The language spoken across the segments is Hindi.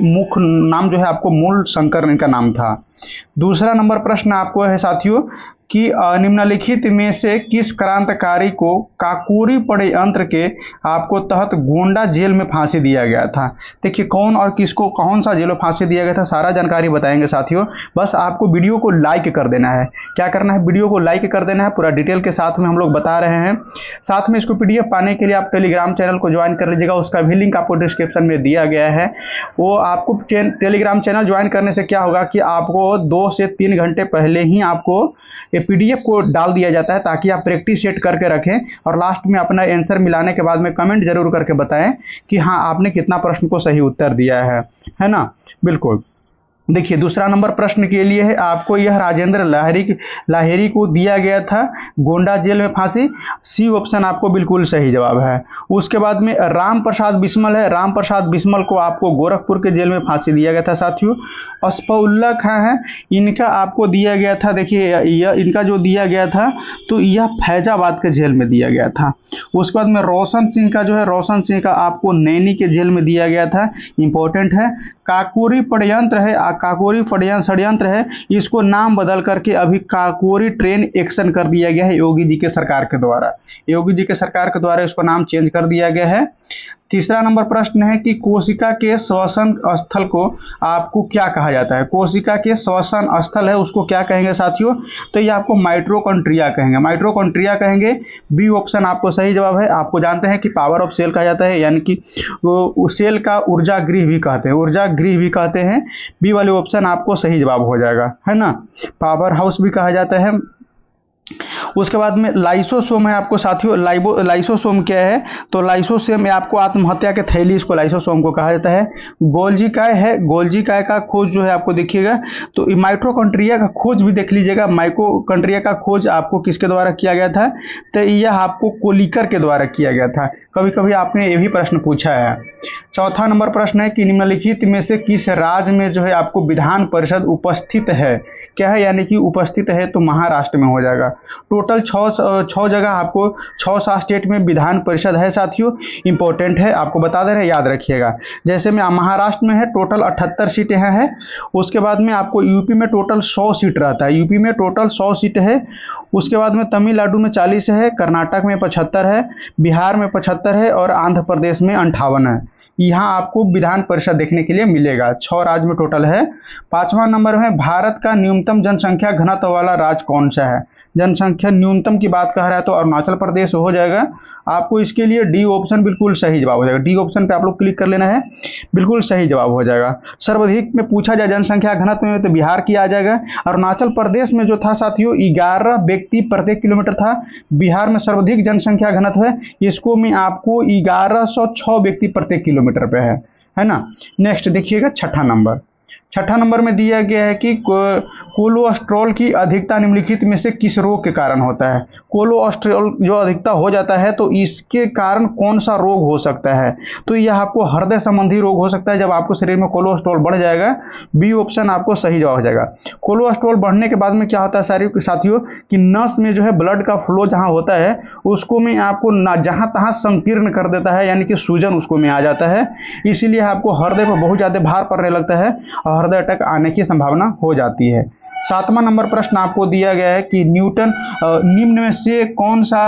मुख्य नाम जो है आपको मूल शंकर इनका नाम था। दूसरा नंबर प्रश्न आपको है साथियों कि निम्नलिखित में से किस क्रांतिकारी को काकोरी षड्यंत्र के आपको तहत गोंडा जेल में फांसी दिया गया था। देखिए कौन और किसको कौन सा जेल में फांसी दिया गया था, सारा जानकारी बताएंगे साथियों। बस आपको वीडियो को लाइक कर देना है। क्या करना है, वीडियो को लाइक कर देना है, पूरा डिटेल के साथ में हम लोग बता रहे हैं। साथ में इसको PDF पाने के लिए आप टेलीग्राम चैनल को ज्वाइन कर लीजिएगा, उसका भी लिंक आपको डिस्क्रिप्शन में दिया गया है। वो आपको टेलीग्राम चैनल ज्वाइन करने से क्या होगा कि आपको 2 से 3 घंटे पहले ही आपको ये PDF को डाल दिया जाता है, ताकि आप प्रैक्टिस सेट करके रखें और लास्ट में अपना आंसर मिलाने के बाद में कमेंट जरूर करके बताएं कि हाँ आपने कितना प्रश्न को सही उत्तर दिया है ना। बिल्कुल। देखिए दूसरा नंबर प्रश्न के लिए है आपको, यह राजेंद्र लाहिरी को दिया गया था गोंडा जेल में फांसी। सी ऑप्शन आपको बिल्कुल सही जवाब है। उसके बाद में राम प्रसाद बिस्मल है, राम प्रसाद बिस्मल को आपको गोरखपुर के जेल में फांसी दिया गया था साथियों। असफउल्ला खां है, इनका आपको दिया गया था, देखिए यह इनका जो दिया गया था तो यह फैजाबाद के जेल में दिया गया था। उसके बाद में रोशन सिंह का जो है, रोशन सिंह का आपको नैनी के जेल में दिया गया था, इंपॉर्टेंट है। काकोरी षड्यंत्र है, काकोरी षड्यंत्र है, इसको नाम बदल करके अभी काकोरी ट्रेन एक्शन कर दिया गया है योगी जी के सरकार के द्वारा। योगी जी के सरकार के द्वारा इसको नाम चेंज कर दिया गया है। तीसरा नंबर प्रश्न है कि कोशिका के श्वसन स्थल को आपको क्या कहा जाता है। कोशिका के श्वसन स्थल है उसको क्या कहेंगे साथियों, तो ये आपको माइटोकॉन्ड्रिया कहेंगे, माइटोकॉन्ड्रिया कहेंगे। बी ऑप्शन आपको सही जवाब है। आपको जानते हैं कि पावर ऑफ सेल कहा जाता है, यानी कि वो सेल का ऊर्जा गृह भी कहते हैं, ऊर्जा गृह भी कहते हैं। बी वाले ऑप्शन आपको सही जवाब हो जाएगा, है ना। पावर हाउस भी कहा जाता है। उसके बाद में लाइसोसोम है आपको साथियों। लाइसोसोम क्या है, तो लाइसोसोम में आपको आत्महत्या के थैली, इसको लाइसोसोम को कहा जाता है। गोल्जी काय है, गोल्जी काय का खोज जो है आपको देखिएगा तो माइटोकॉन्ड्रिया का खोज भी देख लीजिएगा। माइटोकॉन्ड्रिया का खोज आपको किसके द्वारा किया गया था, तो यह आपको कोलिकर के द्वारा किया गया था। कभी कभी आपने ये भी प्रश्न पूछा है। चौथा नंबर प्रश्न है कि निम्नलिखित में से किस राज्य में जो है आपको विधान परिषद उपस्थित है। क्या है, यानी कि उपस्थित है तो महाराष्ट्र में हो जाएगा। टोटल 6 जगह आपको 6 स्टेट में विधान परिषद है साथियों, इंपॉर्टेंट है, आपको बता दे रहे हैं, याद रखिएगा। जैसे में महाराष्ट्र में है टोटल 78 सीटें हैं। उसके बाद में आपको यूपी में टोटल 100 सीट रहता है, यूपी में टोटल 100 सीट है। उसके बाद में तमिलनाडु में 40 है, कर्नाटक में 75 है, बिहार में 75 है और आंध्र प्रदेश में 58 है। यहाँ आपको विधान परिषद देखने के लिए मिलेगा। 6 राज्य में टोटल है। 5वां नंबर है, भारत का न्यूनतम जनसंख्या घनत्व वाला राज्य कौन सा है। जनसंख्या न्यूनतम की बात कर रहा है तो अरुणाचल प्रदेश हो जाएगा। आपको इसके लिए डी ऑप्शन बिल्कुल सही जवाब हो जाएगा। डी ऑप्शन पे आप लोग क्लिक कर लेना है, बिल्कुल सही जवाब हो जाएगा। सर्वाधिक में पूछा जाए जनसंख्या घनत्व में तो बिहार की आ जाएगा। अरुणाचल प्रदेश में जो था साथियों 11 व्यक्ति प्रत्येक किलोमीटर था। बिहार में सर्वाधिक जनसंख्या घनत्व है, इसको में आपको 1106 व्यक्ति प्रत्येक किलोमीटर पे है ना। नेक्स्ट देखिएगा छठा नंबर में दिया गया है कि कोलेस्ट्रॉल की अधिकता निम्नलिखित में से किस रोग के कारण होता है। कोलेस्ट्रॉल जो अधिकता हो जाता है तो इसके कारण कौन सा रोग हो सकता है, तो यह आपको हृदय संबंधी रोग हो सकता है जब आपको शरीर में कोलेस्ट्रॉल बढ़ जाएगा। बी ऑप्शन आपको सही जवाब हो जाएगा। कोलेस्ट्रॉल बढ़ने के बाद में क्या होता है साथियों कि नस में जो है ब्लड का फ्लो जहां होता है उसको में आपको जहां तहां संकीर्ण कर देता है, यानी कि सूजन उसको में आ जाता है। इसीलिए आपको हृदय पर बहुत ज्यादा भार पड़ने लगता है और हृदय अटैक आने की संभावना हो जाती है। 7वां नंबर प्रश्न आपको दिया गया है कि न्यूटन निम्न में से कौन सा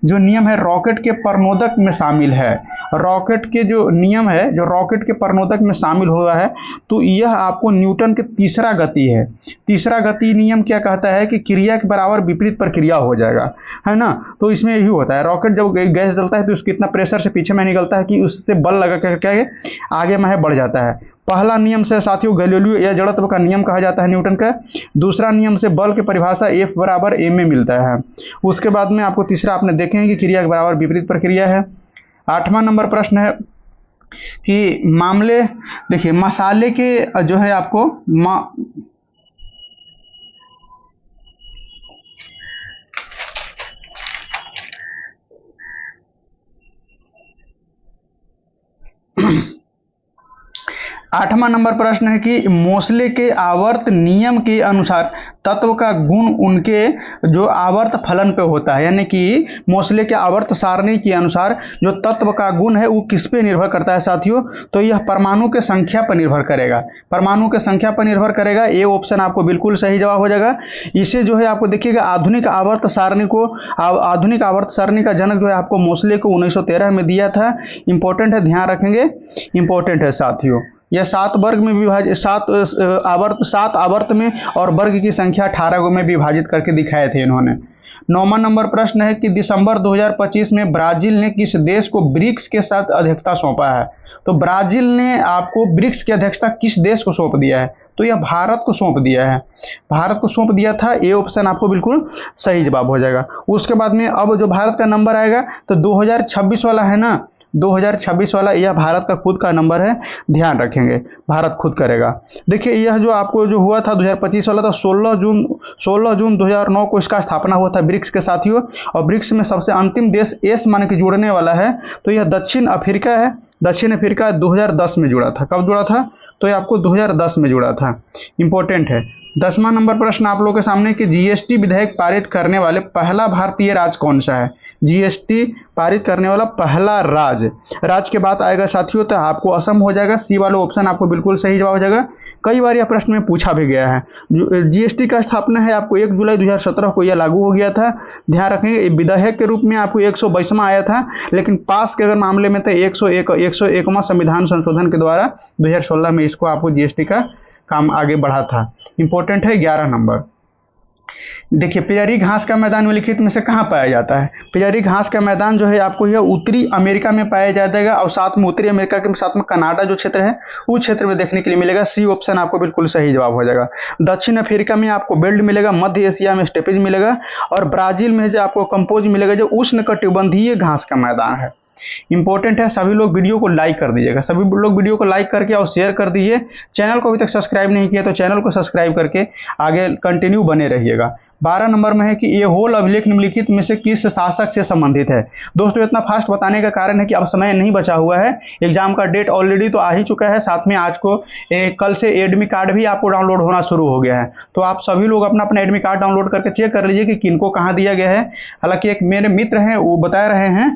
जो नियम है रॉकेट के प्रणोदक में शामिल है। रॉकेट के जो नियम है जो रॉकेट के प्रणोदक में शामिल हुआ है तो यह आपको न्यूटन के तीसरा गति है। तीसरा गति नियम क्या कहता है कि क्रिया के बराबर विपरीत प्रक्रिया हो जाएगा, है ना। तो इसमें यही होता है, रॉकेट जब गैस जलता है तो उसको इतना प्रेशर से पीछे में निकलता है कि उससे बल लगा करके आगे में बढ़ जाता है। पहला नियम से साथियों गैलीलियो या जड़त्व का नियम कहा जाता है न्यूटन का। दूसरा नियम से बल की परिभाषा F बराबर m में मिलता है। उसके बाद में आपको तीसरा आपने देखेंगे कि क्रिया के बराबर विपरीत प्रक्रिया है। 8वां नंबर प्रश्न है कि मामले देखिए मसाले के जो है आपको 8वां नंबर प्रश्न है कि मोसले के आवर्त नियम के अनुसार तत्व का गुण उनके जो आवर्त फलन पे होता है, यानी कि मोसले के आवर्त सारणी के अनुसार जो तत्व का गुण है वो किस पे निर्भर करता है साथियों? तो यह परमाणु के संख्या पर निर्भर करेगा, परमाणु के संख्या पर निर्भर करेगा। ये ऑप्शन आपको बिल्कुल सही जवाब हो जाएगा। इसे जो है आपको देखिएगा आधुनिक आवर्त सारणी का जनक जो है आपको मोसले को 1913 में दिया था। इंपॉर्टेंट है, ध्यान रखेंगे, इंपॉर्टेंट है साथियों। यह 7 वर्ग में विभाजित, 7 आवर्त में और वर्ग की संख्या 18 में विभाजित करके दिखाए थे इन्होंने। 9वां नंबर प्रश्न है कि दिसंबर 2025 में ब्राजील ने किस देश को ब्रिक्स के साथ अध्यक्षता सौंपा है? तो ब्राजील ने आपको ब्रिक्स की अध्यक्षता किस देश को सौंप दिया है? तो यह भारत को सौंप दिया है, भारत को सौंप दिया था। ये ऑप्शन आपको बिल्कुल सही जवाब हो जाएगा। उसके बाद में अब जो भारत का नंबर आएगा तो 2026 वाला है ना, 2026 वाला यह भारत का खुद का नंबर है, ध्यान रखेंगे, भारत खुद करेगा। देखिए यह जो आपको जो हुआ था 2025 वाला था 16 जून 2009 को इसका स्थापना हुआ था ब्रिक्स के साथियों। और ब्रिक्स में सबसे अंतिम देश एस मान के जुड़ने वाला है तो यह दक्षिण अफ्रीका है। दक्षिण अफ्रीका 2010 में जुड़ा था। कब जुड़ा था? तो यह आपको 2010 में जुड़ा था। इंपॉर्टेंट है। 10वां नंबर प्रश्न आप लोगों के सामने कि जीएसटी विधेयक पारित करने वाले पहला भारतीय राज्य कौन सा है? जीएसटी पारित करने वाला पहला राज्य के बात आएगा साथियों तो आपको असम हो जाएगा। सी वाला ऑप्शन आपको बिल्कुल सही जवाब हो जाएगा। कई बार यह प्रश्न में पूछा भी गया है। जीएसटी का स्थापना है आपको 1 जुलाई 2017 को यह लागू हो गया था। ध्यान रखेंगे विधेयक के रूप में आपको 122वां आया था, लेकिन पास के अगर मामले में तो 101वां संविधान संशोधन के द्वारा 2016 में इसको आपको जीएसटी का काम आगे बढ़ा था। इंपॉर्टेंट है। 11 नंबर देखिए पियरी घास का मैदान निम्नलिखित में से कहाँ पाया जाता है? पियरी घास का मैदान जो है आपको यह उत्तरी अमेरिका में पाया जाएगा और साथ में उत्तरी अमेरिका के साथ में कनाडा जो क्षेत्र है उस क्षेत्र में देखने के लिए मिलेगा। सी ऑप्शन आपको बिल्कुल सही जवाब हो जाएगा। दक्षिण अफ्रीका में आपको बेल्ट मिलेगा, मध्य एशिया में स्टेपेज मिलेगा और ब्राजील में जो आपको कंपोज मिलेगा जो उष्णकटिबंधीय घास का मैदान है। इंपॉर्टेंट है। सभी लोग वीडियो को लाइक कर दीजिएगा, सभी लोग वीडियो को लाइक करके और शेयर कर दीजिए। चैनल को अभी तक सब्सक्राइब नहीं किया तो चैनल को सब्सक्राइब करके आगे कंटिन्यू बने रहिएगा। 12 नंबर में है कि ये होल अभिलेख निम्नलिखित में से किस शासक से संबंधित है? दोस्तों इतना फास्ट बताने का कारण है कि अब समय नहीं बचा हुआ है, एग्जाम का डेट ऑलरेडी तो आ ही चुका है। साथ में आज को कल से एडमिट कार्ड भी आपको डाउनलोड होना शुरू हो गया है, तो आप सभी लोग अपना अपना एडमिट कार्ड डाउनलोड करके चेक कर लीजिए कि किनको कहाँ दिया गया है। हालांकि एक मेरे मित्र हैं वो बता रहे हैं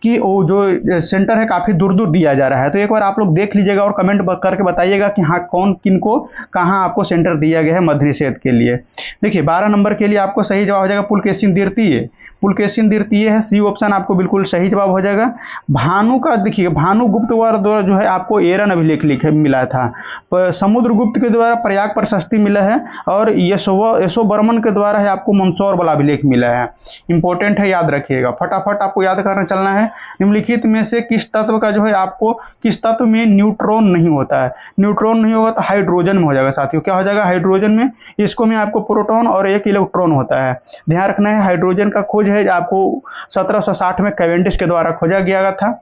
कि वो जो सेंटर है काफ़ी दूर दूर दिया जा रहा है, तो एक बार आप लोग देख लीजिएगा और कमेंट करके बताइएगा कि हाँ कौन किनको कहाँ आपको सेंटर दिया गया है मध्य निषेध के लिए। देखिए 12 नंबर के लिए आपको सही जवाब हो जाएगा पुलकेशिन द्वितीय। पुलकेशिन द्वितीय है, सी ऑप्शन आपको बिल्कुल सही जवाब हो जाएगा। भानु का देखिए भानुगुप्त द्वारा जो है आपको एरन अभिलेख मिला था, समुद्रगुप्त के द्वारा प्रयाग प्रशस्ति मिला है और यशोवर्मन के द्वारा है आपको मंदसौर वाला अभिलेख मिला है। इंपॉर्टेंट है, याद रखिएगा, फटाफट आपको याद करना चलना है। निम्नलिखित में से किस तत्व का जो है आपको किस तत्व में न्यूट्रॉन नहीं होता है? न्यूट्रॉन नहीं होगा तो हाइड्रोजन में हो जाएगा साथियों। क्या हो जाएगा? हाइड्रोजन में। इसको में आपको प्रोटॉन और एक इलेक्ट्रॉन होता है, ध्यान रखना है। हाइड्रोजन का खोज है आपको 1760 में कैवेंडिश के द्वारा खोजा गया था।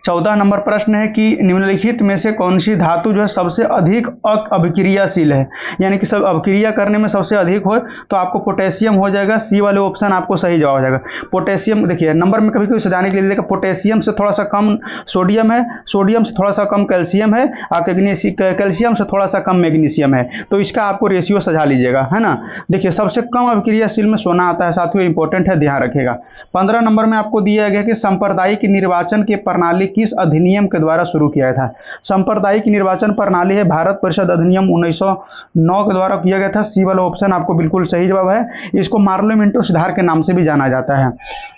14 नंबर प्रश्न है कि निम्नलिखित में से कौन सी धातु जो है सबसे अधिक अभिक्रियाशील है, यानी कि सब अभिक्रिया करने में सबसे अधिक हो तो आपको पोटेशियम हो जाएगा। सी वाले ऑप्शन आपको सही जवाब हो जाएगा। पोटेशियम देखिए नंबर में कभी कभी सजाने के लिए देखा पोटेशियम से थोड़ा सा कम सोडियम है, सोडियम से थोड़ा सा कम कैल्शियम है और कैल्शियम से थोड़ा सा कम मैग्नीशियम है, तो इसका आपको रेशियो सजा लीजिएगा, है ना। देखिए सबसे कम अभिक्रियाशील में सोना आता है साथियों, इंपॉर्टेंट है, ध्यान रखिएगा। 15 नंबर में आपको दिया गया कि सांप्रदायिक निर्वाचन की प्रणाली किस अधिनियम के द्वारा शुरू किया था? सांप्रदायिक निर्वाचन प्रणाली है भारत परिषद अधिनियम 1909 के द्वारा किया गया था। सी वाला ऑप्शन आपको बिल्कुल सही जवाब है। इसको मार्लो मिंटो सुधार के नाम से भी जाना जाता है।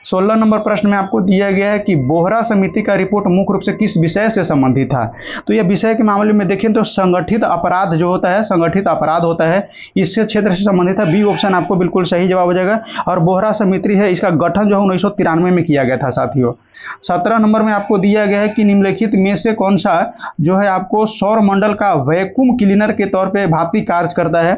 16 नंबर प्रश्न में आपको दिया गया है कि बोहरा समिति का रिपोर्ट मुख्य रूप से किस विषय से संबंधित था? तो यह विषय के मामले में देखें तो संगठित अपराध जो होता है, संगठित अपराध होता है, इससे क्षेत्र से संबंधित है। बी ऑप्शन आपको बिल्कुल सही जवाब हो जाएगा। और बोहरा समिति है इसका गठन जो है 1993 में किया गया था साथियों। 17 नंबर में आपको दिया गया है कि निम्नलिखित में से कौन सा जो है आपको सौर मंडल का वैक्यूम क्लीनर के तौर पे भांति कार्य करता है,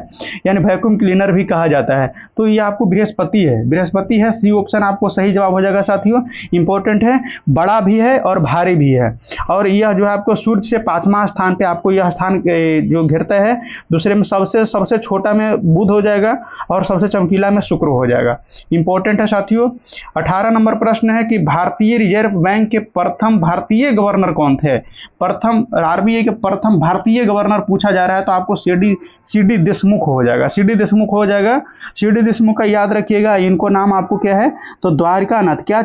यानी वैक्यूम क्लीनर भी कहा जाता है। तो ये आपको बृहस्पति है, बृहस्पति है। सी ऑप्शन आपको सही जवाब हो जाएगा साथियों। इंपॉर्टेंट है, बड़ा भी है और भारी भी है। और यह जो है आपको सूर्य से 5वां स्थान पे आपको यह स्थान जो घेरता है। दूसरे में सबसे छोटा में बुध हो जाएगा और सबसे चमकीला में शुक्र हो जाएगा। इंपॉर्टेंट है साथियों। 18 नंबर प्रश्न है कि भारतीय रिजर्व बैंक के प्रथम भारतीय गवर्नर कौन थे? प्रथम आरबीआई के प्रथम भारतीय गवर्नर पूछा जा रहा है तो आपको सी डी देशमुख हो जाएगा, सी डी देशमुख हो जाएगा। सी डी देशमुख का याद रखिएगा, इनको नाम आपको क्या है तो द्वारिकानाथ, क्या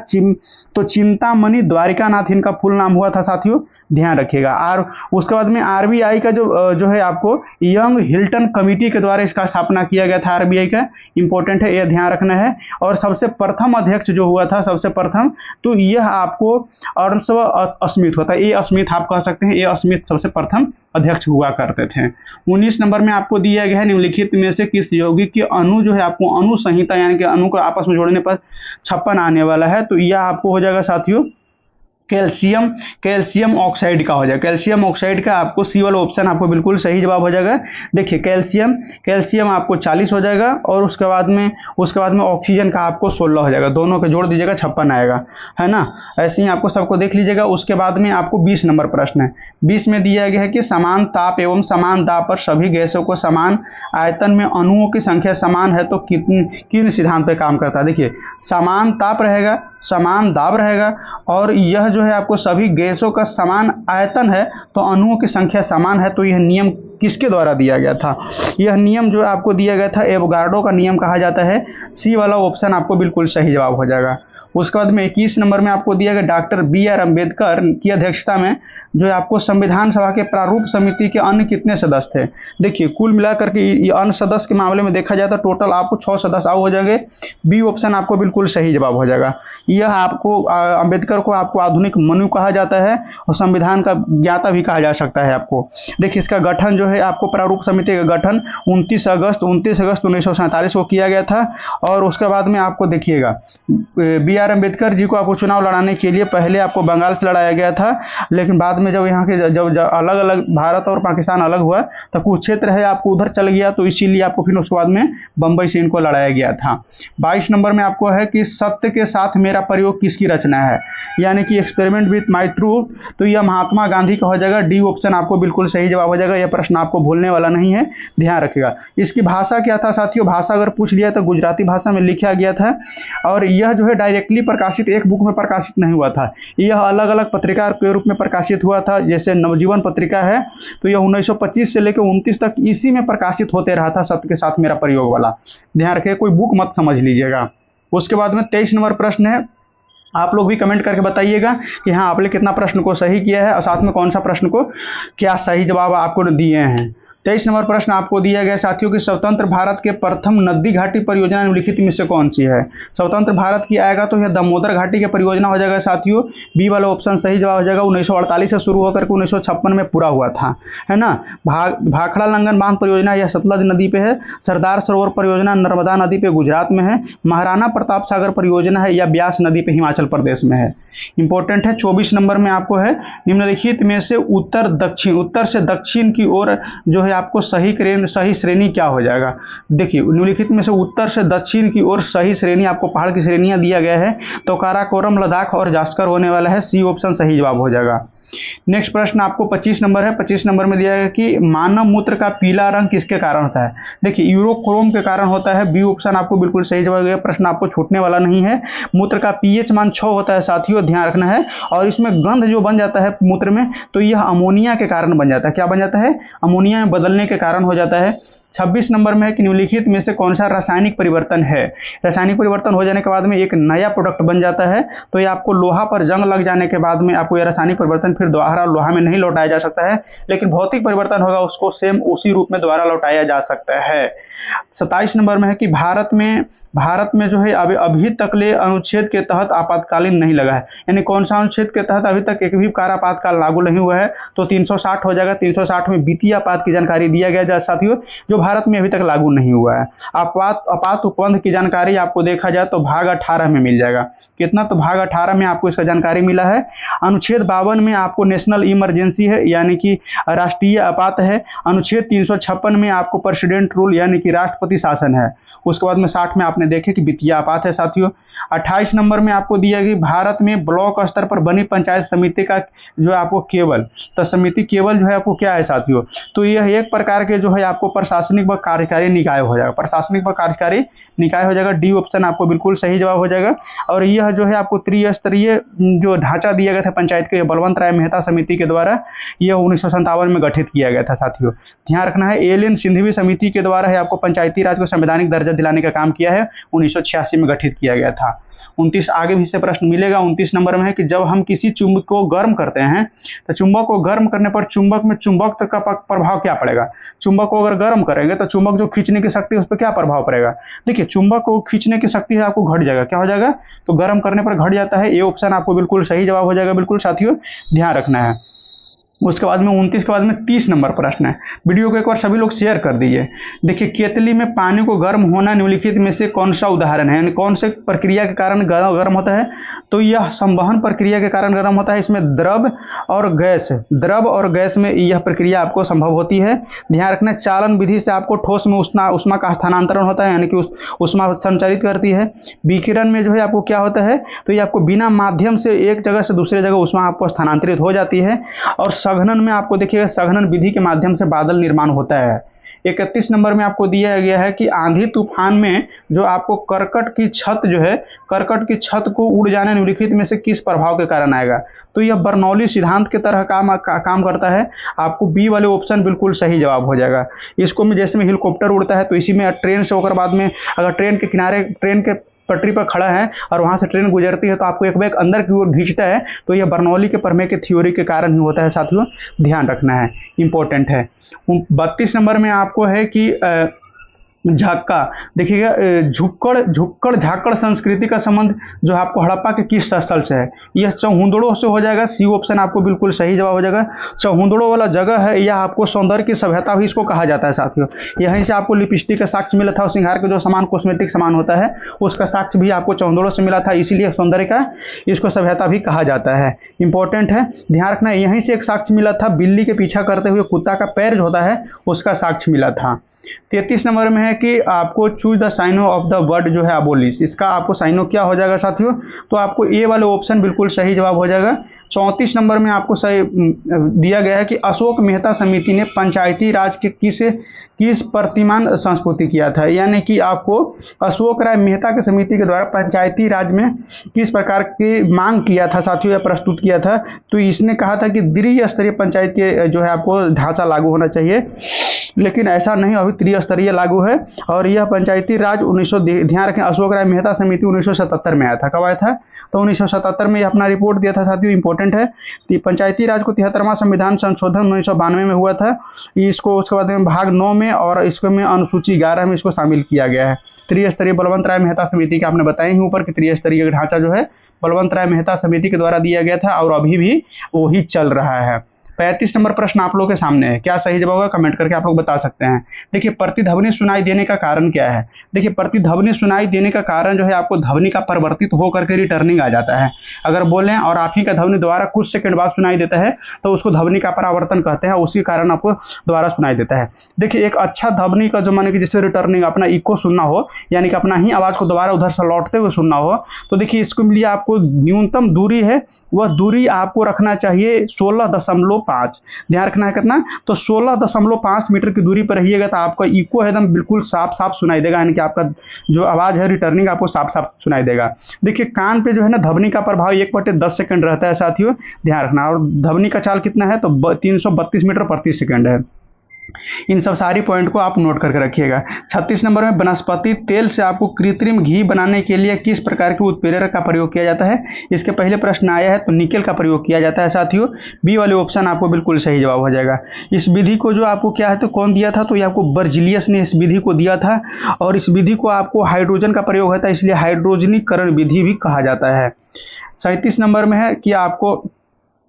तो चिंतामणि द्वारिकानाथ इनका फुल नाम हुआ था साथियों, ध्यान रखिएगा। और उसके बाद में आरबीआई का जो है आपको यंग हिल्टन कमेटी के द्वारा इसका स्थापना किया गया था आरबीआई का, इंपॉर्टेंट है, यह ध्यान रखना है। और सबसे प्रथम अध्यक्ष जो हुआ था सबसे प्रथम, तो यह आपको अर्नस्ट स्मिथ होता है, ए स्मिथ आप कह सकते हैं, ए स्मिथ सबसे प्रथम अध्यक्ष हुआ करते थे। 19 नंबर में आपको दिया गया है निम्नलिखित में से किस यौगिक की अणु जो है आपको अणु संहिता यानी कि अणु को आपस में जोड़ने पर 56 आने वाला है, तो यह आपको हो जाएगा साथियों कैल्शियम ऑक्साइड का हो जाएगा। कैल्शियम ऑक्साइड का आपको सी वाला ऑप्शन आपको बिल्कुल सही जवाब हो जाएगा। देखिए कैल्शियम आपको 40 हो जाएगा और उसके बाद में ऑक्सीजन का आपको 16 हो जाएगा, दोनों के जोड़ दीजिएगा 56 आएगा, है ना। ऐसे ही आपको सबको देख लीजिएगा। उसके बाद में आपको 20 नंबर प्रश्न है। 20 में दिया गया है कि समान ताप एवं समान दाब पर सभी गैसों को समान आयतन में अणुओं की संख्या समान है तो किन सिद्धांत पर काम करता है? देखिए समान ताप रहेगा, समान दाब रहेगा और यह जो है आपको सभी गैसों का समान आयतन है तो अणुओं की संख्या समान है, तो यह नियम किसके द्वारा दिया गया था? यह नियम जो आपको दिया गया था एवोगाड्रो का नियम कहा जाता है। सी वाला ऑप्शन आपको बिल्कुल सही जवाब हो जाएगा। उसके बाद में 21 नंबर में आपको दिया गया डॉक्टर बी.आर. अम्बेडकर की अध्यक्षता में जो आपको संविधान सभा के प्रारूप समिति के अन्य कितने सदस्य थे? देखिए कुल मिलाकर के ये अन्य सदस्य के मामले में देखा जाए तो टोटल आपको 6 सदस्य हो जाएंगे। बी ऑप्शन आपको बिल्कुल सही जवाब हो जाएगा। यह आपको अम्बेडकर को आपको आधुनिक मनु कहा जाता है और संविधान का ज्ञाता भी कहा जा सकता है आपको। देखिए इसका गठन जो है आपको प्रारूप समिति का गठन 29 अगस्त 1947 को किया गया था। और उसके बाद में आपको देखिएगा बी.आर. अम्बेडकर जी को आपको चुनाव लड़ाने के लिए पहले आपको बंगाल से लड़ाया गया था, लेकिन बाद में जब यहाँ के जब अलग अलग भारत और पाकिस्तान अलग हुआ तो कुछ क्षेत्र है आपको उधर चल गया, तो इसीलिए आपको फिर उसके बाद में बंबई से इनको लड़ाया गया था। 22 नंबर में आपको है कि सत्य के साथ मेरा प्रयोग किसकी रचना है, यानी कि एक्सपेरिमेंट विथ माई ट्रूथ, तो यह महात्मा गांधी का हो जाएगा। डी ऑप्शन आपको बिल्कुल सही जवाब हो जाएगा। यह प्रश्न आपको भूलने वाला नहीं है, ध्यान रखिएगा। इसकी भाषा क्या था साथियों? भाषा अगर पूछ लिया तो गुजराती भाषा में लिखा गया था और यह जो है डायरेक्टली प्रकाशित एक बुक में प्रकाशित नहीं हुआ था, यह अलग अलग पत्रिका के रूप में प्रकाशित हुआ था। जैसे नवजीवन पत्रिका है तो यह 1925 से लेकर 29 तक इसी में प्रकाशित होते रहा था, सत्य के साथ मेरा प्रयोग वाला, ध्यान रखिए, कोई बुक मत समझ लीजिएगा। उसके बाद में 23 नंबर प्रश्न है। आप लोग भी कमेंट करके बताइएगा कि हाँ आपने कितना प्रश्न को सही किया है और साथ में कौन सा प्रश्न को क्या सही जवाब आपको दिए हैं। 23 नंबर प्रश्न आपको दिया गया साथियों कि स्वतंत्र भारत के प्रथम नदी घाटी परियोजना निम्नलिखित में से कौन सी है? स्वतंत्र भारत की आएगा तो यह दामोदर घाटी की परियोजना हो जाएगा साथियों। बी वाला ऑप्शन सही जवाब हो जाएगा। 1948 से शुरू होकर के 1956 में पूरा हुआ था, है ना। भाखड़ा लंगन बांध परियोजना यह सतलज नदी पे है। सरदार सरोवर परियोजना नर्मदा नदी पे गुजरात में है। महाराणा प्रताप सागर परियोजना है या ब्यास नदी पे हिमाचल प्रदेश में है। इंपॉर्टेंट है। 24 नंबर में आपको है निम्नलिखित में से उत्तर से दक्षिण की ओर जो है आपको सही श्रेणी क्या हो जाएगा? देखिए निम्नलिखित में से उत्तर से दक्षिण की ओर सही श्रेणी आपको पहाड़ की श्रेणियां दिया गया है तो काराकोरम, लद्दाख और जास्कर होने वाला है। सी ऑप्शन सही जवाब हो जाएगा। नेक्स्ट प्रश्न आपको 25 नंबर है। 25 नंबर में दिया गया कि मानव मूत्र का पीला रंग किसके कारण होता है? देखिए यूरोक्रोम के कारण होता है। बी ऑप्शन आपको बिल्कुल सही जवाब है। प्रश्न आपको छूटने वाला नहीं है। मूत्र का पीएच मान 6 होता है साथियों, ध्यान रखना है। और इसमें गंध जो बन जाता है मूत्र में तो यह अमोनिया के कारण बन जाता है। क्या बन जाता है? अमोनिया में बदलने के कारण हो जाता है। 26 नंबर में है कि निम्नलिखित में से कौन सा रासायनिक परिवर्तन है? रासायनिक परिवर्तन हो जाने के बाद में एक नया प्रोडक्ट बन जाता है तो ये आपको लोहा पर जंग लग जाने के बाद में आपको यह रासायनिक परिवर्तन फिर दोबारा लोहा में नहीं लौटाया जा सकता है, लेकिन भौतिक परिवर्तन होगा उसको सेम उसी रूप में दोबारा लौटाया जा सकता है। 27 नंबर में है कि भारत में जो है अभी तक ले अनुच्छेद के तहत आपातकालीन नहीं लगा है, यानी कौन सा अनुच्छेद के तहत अभी तक एक भी प्रकार आपातकाल लागू नहीं हुआ है? तो 360 हो जाएगा। 360 में वित्तीय आपात की जानकारी दिया गया है साथियों, जो भारत में अभी तक लागू नहीं हुआ है। आपात उपबंध की जानकारी आपको देखा जाए तो भाग 18 में मिल जाएगा। कितना? तो भाग 18 में आपको इसका जानकारी मिला है। अनुच्छेद 52 में आपको नेशनल इमरजेंसी है यानी कि राष्ट्रीय आपात है। अनुच्छेद 356 में आपको प्रेसिडेंट रूल यानी कि राष्ट्रपति शासन है। उसके बाद में 60 में आपने देखे कि वित्तीय आपात है साथियों। 28 नंबर में आपको दिया कि भारत में ब्लॉक स्तर पर बनी पंचायत समिति का जो है आपको केवल, तो समिति केवल जो है आपको क्या है साथियों? तो यह एक प्रकार के जो है आपको प्रशासनिक व कार्यकारी निकाय हो जाएगा। प्रशासनिक व कार्यकारी निकाय हो जाएगा। डी ऑप्शन आपको बिल्कुल सही जवाब हो जाएगा। और यह जो है आपको त्रिस्तरीय जो ढांचा दिया गया था पंचायत के बलवंत राय मेहता समिति के द्वारा, यह 1957 में गठित किया गया था साथियों। ध्यान रखना है, एल.एन. सिंघवी समिति के द्वारा है आपको पंचायती राज को संवैधानिक दर्जा दिलाने का काम किया है, 1986 में गठित किया गया था। 29 आगे भी इससे प्रश्न मिलेगा। 29 नंबर में है कि जब हम किसी चुंबक को गर्म करते हैं तो चुंबक को गर्म करने पर चुंबक में चुंबकत्व का प्रभाव क्या पड़ेगा। चुंबक को अगर गर्म करेंगे तो चुंबक जो खींचने की शक्ति है उस पर क्या प्रभाव पड़ेगा। देखिए, चुंबक को खींचने की शक्ति है आपको घट जाएगा, क्या हो जाएगा, तो गर्म करने पर घट जाता है। ये ऑप्शन आपको बिल्कुल सही जवाब हो जाएगा। बिल्कुल साथियों ध्यान रखना है। उसके बाद में 29 के बाद में 30 नंबर प्रश्न है। वीडियो को एक बार सभी लोग शेयर कर दीजिए। देखिए, केतली में पानी को गर्म होना निम्नलिखित में से कौन सा उदाहरण है, यानी कौन से प्रक्रिया के कारण गर्म होता है। तो यह संवहन प्रक्रिया के कारण गर्म होता है। इसमें द्रव और गैस में यह प्रक्रिया आपको संभव होती है। ध्यान रखना, चालन विधि से आपको ठोस में उष्मा का स्थानांतरण होता है, यानी कि उष्मा संचारित करती है। विकिरण में जो है आपको क्या होता है, तो ये आपको बिना माध्यम से एक जगह से दूसरे जगह उष्मा आपको स्थानांतरित हो जाती है। और संघनन में आपको देखिएगा, संघनन विधि के माध्यम से बादल निर्माण होता है। 31 नंबर में आपको दिया गया है कि आंधी तूफान में जो आपको करकट की छत को उड़ जाने निम्नलिखित में से किस प्रभाव के कारण आएगा। तो यह बर्नौली सिद्धांत के तरह काम करता है। आपको बी वाले ऑप्शन बिल्कुल सही जवाब हो जाएगा। इसको में जैसे में हेलीकॉप्टर उड़ता है तो इसी में ट्रेन से होकर बाद में अगर ट्रेन के किनारे ट्रेन के पटरी पर खड़ा है और वहां से ट्रेन गुजरती है तो आपको एक बैग अंदर की ओर खींचता है, तो यह बर्नौली के प्रमेय के थ्योरी के कारण ही होता है साथियों, ध्यान रखना है, इंपॉर्टेंट है। 32 नंबर में आपको है कि झाक्का, देखिएगा, झुक्कड़ झाकड़ संस्कृति का संबंध जो आपको हड़प्पा के किस स्थल से है। यह चौहुंदड़ों से हो जाएगा। सी ऑप्शन आपको बिल्कुल सही जवाब हो जाएगा। चौहुंदड़ों वाला जगह है, यह आपको सौंदर्य की सभ्यता भी इसको कहा जाता है साथियों। यहीं से आपको लिपस्टिक का साक्ष्य मिला था और श्रृंगार के जो सामान कॉस्मेटिक सामान होता है उसका साक्ष्य भी आपको चौहुंदड़ों से मिला था, इसीलिए सौंदर्य का इसको सभ्यता भी कहा जाता है। इंपॉर्टेंट है, ध्यान रखना। यहीं से एक साक्ष्य मिला था, बिल्ली के पीछा करते हुए कुत्ता का पैर जो होता है उसका साक्ष्य मिला था। 33 नंबर में है कि आपको choose the synonym of the word जो है अबोलिश, इसका आपको साइनो क्या हो जाएगा साथियों, तो आपको ए वाले ऑप्शन बिल्कुल सही जवाब हो जाएगा। 34 नंबर में आपको सही दिया गया है कि अशोक मेहता समिति ने पंचायती राज के किस प्रतिमान संस्कृति किया था, यानी कि आपको अशोक राय मेहता की समिति के द्वारा पंचायती राज में किस प्रकार की मांग किया था साथियों, या प्रस्तुत किया था। तो इसने कहा था कि द्विस्तरीय पंचायत के जो है आपको ढांचा लागू होना चाहिए, लेकिन ऐसा नहीं, अभी त्रिस्तरीय लागू है। और यह पंचायती राज 1900, ध्यान रखें, अशोक राय मेहता समिति 1977 में आया था। कब आया था, तो 1977 में अपना रिपोर्ट दिया था साथियों। इंपॉर्टेंट है, पंचायती राज को 73वां संविधान संशोधन 1992 में हुआ था। इसको उसके बाद में भाग 9 में और इसको में अनुसूची 11 में इसको शामिल किया गया है। त्रिस्तरीय बलवंत राय मेहता समिति का आपने बताया ही ऊपर कि त्रिस्तरीय ढांचा जो है बलवंत राय मेहता समिति के द्वारा दिया गया था और अभी भी वही चल रहा है। 35 नंबर प्रश्न आप लोगों के सामने है, क्या सही जवाब होगा कमेंट करके आप लोग बता सकते हैं। देखिए, प्रतिध्वनि सुनाई देने का कारण क्या है। देखिए, प्रतिध्वनि सुनाई देने का कारण जो है आपको ध्वनि का परिवर्तित होकर के रिटर्निंग आ जाता है। अगर बोलें और आप ही का ध्वनि दोबारा कुछ सेकंड बाद सुनाई देता है तो उसको ध्वनि का परावर्तन कहते हैं, उसी कारण आपको दोबारा सुनाई देता है। देखिए, एक अच्छा ध्वनि का जो माने कि जैसे रिटर्निंग अपना इको सुनना हो, यानी कि अपना ही आवाज को दोबारा उधर से लौटते हुए सुनना हो, तो देखिए इसके लिए आपको न्यूनतम दूरी है, वह दूरी आपको रखना चाहिए 16.5। ध्यान रखना है कितना, तो 16.5 मीटर की दूरी पर रहिएगा तो आपका इको एकदम बिल्कुल साफ साफ सुनाई देगा, यानी कि आपका जो आवाज है रिटर्निंग आपको साफ साफ सुनाई देगा। देखिए, कान पे जो है ना ध्वनि का प्रभाव 1/10 सेकंड रहता है साथियों, ध्यान रखना। और ध्वनि का चाल कितना है, तो 332 मीटर प्रति सेकंड है। इन सब सारी पॉइंट को आप नोट करके रखिएगा। 36 नंबर में वनस्पति तेल से आपको कृत्रिम घी बनाने के लिए किस प्रकार के उत्प्रेरक का प्रयोग किया जाता है। इसके पहले प्रश्न आया है तो निकेल का प्रयोग किया जाता है साथियों। बी वाले ऑप्शन आपको बिल्कुल सही जवाब हो जाएगा। इस विधि को जो आपको क्या है तो कौन दिया था, तो ये आपको बर्जिलियस ने इस विधि को दिया था और इस विधि को आपको हाइड्रोजन का प्रयोग होता है, इसलिए हाइड्रोजनीकरण विधि भी कहा जाता है। 37 नंबर में है कि आपको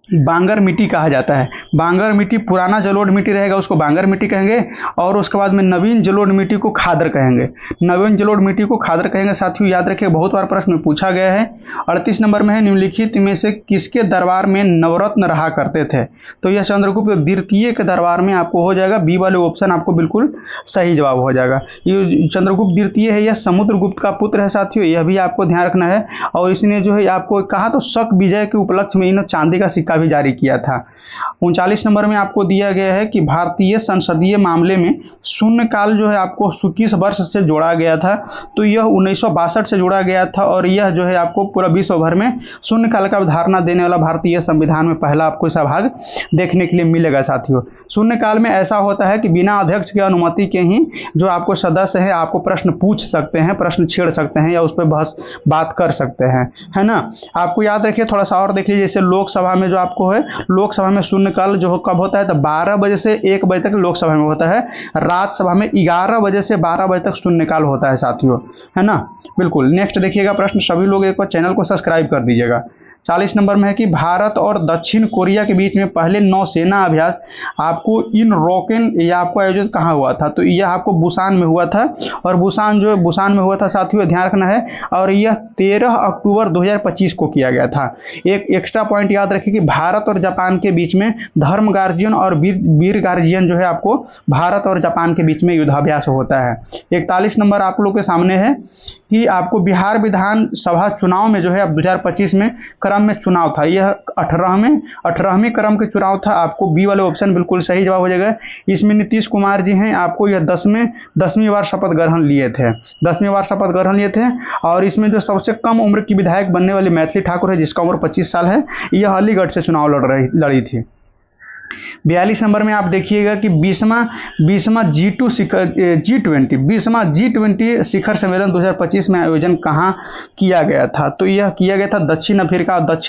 बांगर मिट्टी कहा जाता है। बांगर मिट्टी पुराना जलोढ़ मिट्टी रहेगा उसको बांगर मिट्टी कहेंगे, और उसके बाद में नवीन जलोढ़ मिट्टी को खादर कहेंगे। नवीन जलोढ़ मिट्टी को खादर कहेंगे साथियों, याद रखिए, बहुत बार प्रश्न में पूछा गया है। 38 नंबर में है निम्नलिखित में से किसके दरबार में नवरत्न रहा करते थे, तो यह चंद्रगुप्त द्वितीय के दरबार में आपको हो जाएगा। बी वाले ऑप्शन आपको बिल्कुल सही जवाब हो जाएगा। ये चंद्रगुप्त द्वितीय है, यह समुद्रगुप्त का पुत्र है साथियों, यह भी आपको ध्यान रखना है। और इसने जो है आपको कहा तो शक विजय के उपलक्ष्य में इन्होंने चांदी का सिक्का भी जारी किया था। 39 नंबर में आपको दिया गया है कि भारतीय संसदीय मामले में शून्यकाल जो है आपको किस वर्ष से जोड़ा गया था। तो यह 1962 से जोड़ा गया था और यह जो है आपको पूरा विश्व भर में शून्यकाल का अवधारणा देने वाला भारतीय संविधान में पहला आपको इसका भाग देखने के लिए मिलेगा साथियों। शून्यकाल में ऐसा होता है कि बिना अध्यक्ष की अनुमति के ही जो आपको सदस्य है आपको प्रश्न पूछ सकते हैं, प्रश्न छेड़ सकते हैं या उस पर बहस बात कर सकते हैं, है ना। आपको याद रखिए, थोड़ा सा और देख लीजिए, जैसे लोकसभा में जो आपको है, लोकसभा में शून्यकाल जो कब होता है तो 12 बजे से 1 बजे तक लोकसभा में होता है। राज्यसभा में 11 बजे से 12 बजे तक शून्यकाल होता है साथियों, है ना। बिल्कुल। नेक्स्ट देखिएगा प्रश्न, सभी लोग एक बार चैनल को सब्सक्राइब कर दीजिएगा। 40 नंबर में है कि भारत और दक्षिण कोरिया के बीच में पहले नौसेना अभ्यास आपको इन रोकेन यह आपको आयोजित कहाँ हुआ था। तो यह आपको बुसान में हुआ था और बुसान में हुआ था साथियों, ध्यान रखना है। और यह 13 अक्टूबर 2025 को किया गया था। एक एक्स्ट्रा पॉइंट याद रखिए कि भारत और जापान के बीच में धर्म गार्जियन और वीर गार्जियन जो है आपको भारत और जापान के बीच में युद्धाभ्यास होता है। 41 नंबर आप लोग के सामने है कि आपको बिहार विधानसभा चुनाव में जो है अब 2025 में क्रम में चुनाव था। यह 18वें क्रम के चुनाव था। आपको बी वाले ऑप्शन बिल्कुल सही जवाब हो जाएगा। इसमें नीतीश कुमार जी हैं, आपको यह 10वीं बार शपथ ग्रहण लिए थे, 10वीं बार शपथ ग्रहण लिए थे। और इसमें जो सबसे कम उम्र की विधायक बनने वाली मैथिली ठाकुर है, जिसका उम्र 25 साल है, यह अलीगढ़ से चुनाव लड़ी थी। 42 नंबर में आप देखिएगा कि 20वां G20 शिखर सम्मेलन 2025 में आयोजन कहाँ किया गया था। तो यह किया गया था दक्षिण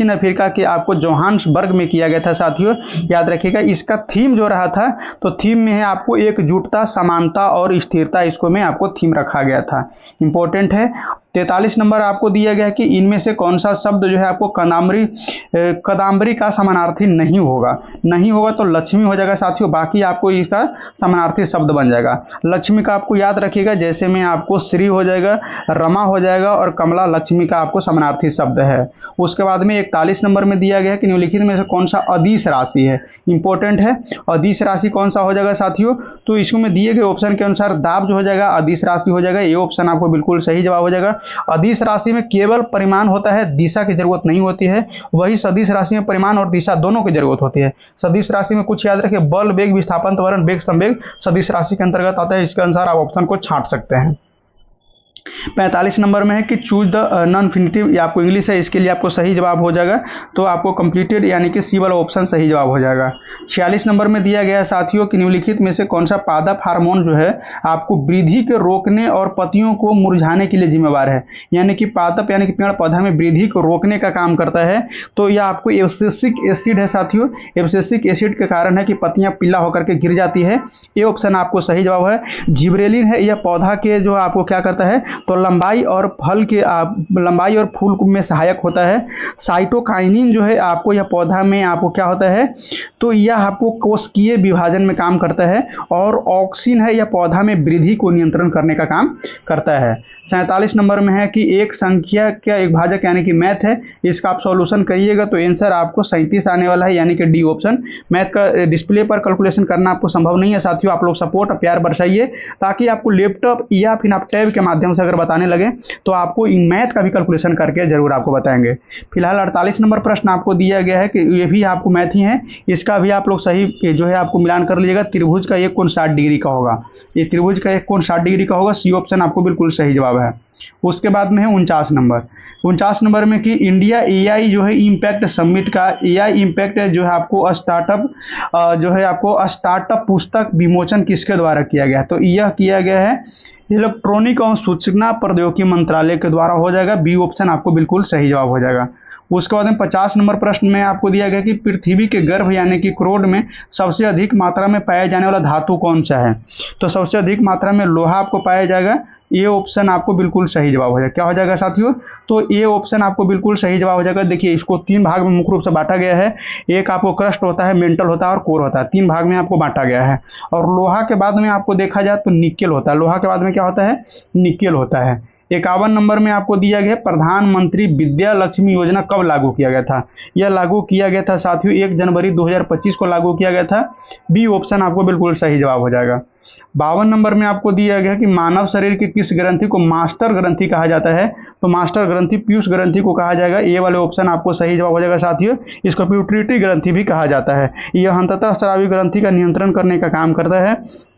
अफ्रीका के आपको जोहान्सबर्ग में किया गया था साथियों, याद रखिएगा। इसका थीम जो रहा था, तो थीम में है आपको एकजुटता, समानता और स्थिरता, इसको में आपको थीम रखा गया था, इंपॉर्टेंट है। 43 नंबर आपको दिया गया है कि इनमें से कौन सा शब्द जो है आपको कदाम्बरी का समानार्थी नहीं होगा तो लक्ष्मी हो जाएगा साथियों। बाकी आपको इसका समानार्थी शब्द बन जाएगा। लक्ष्मी का आपको याद रखिएगा, जैसे में आपको श्री हो जाएगा, रमा हो जाएगा और कमला लक्ष्मी का आपको समानार्थी शब्द है। उसके बाद में 41 नंबर में दिया गया है कि निम्नलिखित में से कौन सा अदिश राशि है, इंपॉर्टेंट है। अदिश राशि कौन सा हो जाएगा साथियों। तो इसमें दिए गए ऑप्शन के अनुसार दाब जो हो जाएगा अदिश राशि हो जाएगा। ये ऑप्शन आपको बिल्कुल सही जवाब हो जाएगा। अदिश राशि में केवल परिमाण होता है, दिशा की जरूरत नहीं होती है। वही सदिश राशि में परिमाण और दिशा दोनों की जरूरत होती है। सदिश राशि में कुछ याद रखिए, बल, वेग, विस्थापन, त्वरण, वेग, संवेग सदिश राशि के अंतर्गत आता है। इसके अनुसार आप ऑप्शन को छांट सकते हैं। 45 नंबर में है कि चूज द नॉन इन्फिनिटिव, या आपको इंग्लिश है, इसके लिए आपको सही जवाब हो जाएगा। तो आपको कंप्लीटेड यानी कि सी वाला ऑप्शन सही जवाब हो जाएगा। 46 नंबर में दिया गया है साथियों कि निम्नलिखित में से कौन सा पादप हार्मोन जो है आपको वृद्धि के रोकने और पत्तियों को मुरझाने के लिए जिम्मेवार है। यानी कि पादप यानी कि पेड़ पौधा में वृद्धि को रोकने का काम करता है। तो यह आपको एब्सिसिक एसिड है साथियों। एब्सिसिक एसिड के कारण है कि पत्तियां पीला होकर के गिर जाती है। ये ऑप्शन आपको सही जवाब है। जिब्रेलिन है, यह पौधा के जो आपको क्या करता है तो लंबाई और फूल में सहायक होता है। साइटोकाइनिन जो है आपको यह पौधा में आपको क्या होता है तो यह आपको कोशिकीय विभाजन में काम करता है। और ऑक्सिन है, यह पौधा में वृद्धि को नियंत्रण करने का काम करता है। 47 नंबर में है कि एक संख्या का एक भाजक यानी कि मैथ है, इसका आप सॉल्यूशन करिएगा तो आंसर आपको 37 आने वाला है, यानी कि डी ऑप्शन। मैथ का डिस्प्ले पर कैलकुलेशन करना आपको संभव नहीं है साथियों। आप लोग सपोर्ट प्यार बरसाइए ताकि आपको लैपटॉप या फिर आप टैब के माध्यम से अगर बताने लगे तो आपको इन मैथ का भी कैलकुलेशन करके जरूर आपको बताएंगे। फिलहाल 48 नंबर प्रश्न आपको दिया गया है कि ये भी आपको मैथ ही है, इसका भी आप लोग सही जो है आपको मिलान कर लीजिएगा। त्रिभुज का एक कोण 60 डिग्री का होगा, ये त्रिभुज का एक कोण 60 डिग्री का होगा। सी ऑप्शन आपको बिल्कुल सही जवाब है। उसके बाद में है 49 नंबर में कि इंडिया एआई जो है इम्पैक्ट समिट का एआई इम्पैक्ट जो है आपको स्टार्टअप पुस्तक विमोचन किसके द्वारा किया गया। तो यह किया गया है इलेक्ट्रॉनिक और सूचना प्रौद्योगिकी मंत्रालय के द्वारा हो जाएगा। बी ऑप्शन आपको बिल्कुल सही जवाब हो जाएगा। उसके बाद में 50 नंबर प्रश्न में आपको दिया गया कि पृथ्वी के गर्भ यानी कि क्रोड में सबसे अधिक मात्रा में पाया जाने वाला धातु कौन सा है। तो सबसे अधिक मात्रा में लोहा आपको पाया जाएगा। ये ऑप्शन आपको बिल्कुल सही जवाब हो जाएगा। क्या हो जाएगा साथियों, तो ये ऑप्शन आपको बिल्कुल सही जवाब हो जाएगा। देखिए इसको 3 भाग में मुख्य रूप से बांटा गया है। एक आपको क्रस्ट होता है, मेंटल होता है और कोर होता है, 3 भाग में आपको बांटा गया है। और लोहा के बाद में आपको देखा जाए तो निकेल होता है। लोहा के बाद में क्या होता है, निकेल होता है। 51 नंबर में आपको दिया गया प्रधानमंत्री विद्या लक्ष्मी योजना कब लागू किया गया था? यह लागू किया गया था साथियों 1 जनवरी 2025 को लागू किया गया था। बी ऑप्शन आपको बिल्कुल सही जवाब हो जाएगा। 52 नंबर में आपको दिया गया कि मानव शरीर की किस ग्रंथि को मास्टर ग्रंथि कहा जाता है? तो मास्टर ग्रंथि पीयूष ग्रंथि को कहा जाएगा। ये वाले ऑप्शन आपको सही जवाब हो जाएगा साथियों। इसको प्यूटरी ग्रंथि भी कहा जाता है। यह अंततः स्रावी ग्रंथि का नियंत्रण करने का काम करता है।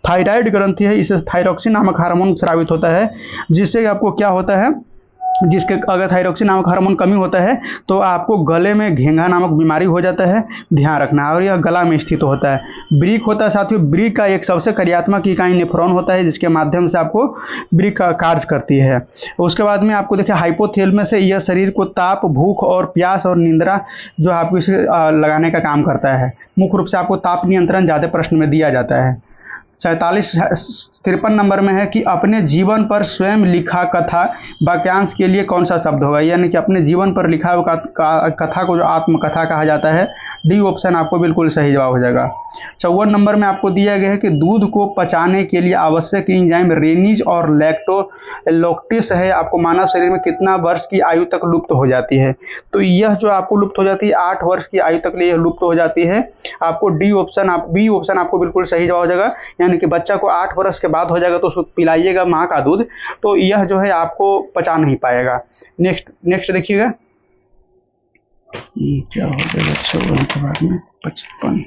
थायराइड ग्रंथि है, इससे थायरोक्सिन नामक हार्मोन स्रावित होता है, जिससे आपको क्या होता है, जिसके अगर थायरोक्सिन नामक हार्मोन कमी होता है तो आपको गले में घेंघा नामक बीमारी हो जाता है, ध्यान रखना। और यह गला में स्थित होता है। ब्रीक होता है साथियों, ब्रीक का एक सबसे कार्यात्मक इकाई नेफ्रॉन होता है, जिसके माध्यम से आपको ब्रीक का कार्य करती है। उसके बाद में आपको देखिए हाइपोथैलेमस से यह शरीर को ताप, भूख और प्यास और निंद्रा जो आपको इसे लगाने का काम करता है। मुख्य रूप से आपको ताप नियंत्रण ज़्यादा प्रश्न में दिया जाता है। 53 नंबर में है कि अपने जीवन पर स्वयं लिखा कथा वाक्यांश के लिए कौन सा शब्द होगा? यानी कि अपने जीवन पर लिखा हुआ कथा को जो आत्मकथा कहा जाता है। डी ऑप्शन आपको बिल्कुल सही जवाब हो जाएगा। 54 नंबर में आपको दिया गया है कि दूध को पचाने के लिए आवश्यक एंजाइम रेनिज और लैक्टोलोक्टिस है, आपको मानव शरीर में कितना वर्ष की आयु तक लुप्त हो जाती है? तो यह जो आपको लुप्त हो जाती है 8 वर्ष की आयु तक यह लुप्त हो जाती है। आपको बी ऑप्शन आपको बिल्कुल सही जवाब हो जाएगा। यानी कि बच्चा को 8 वर्ष के बाद हो जाएगा तो उसको पिलाइएगा माँ का दूध, तो यह जो है आपको पचा नहीं पाएगा। नेक्स्ट देखिएगा क्या हो जाएगा 54 के बाद में 55।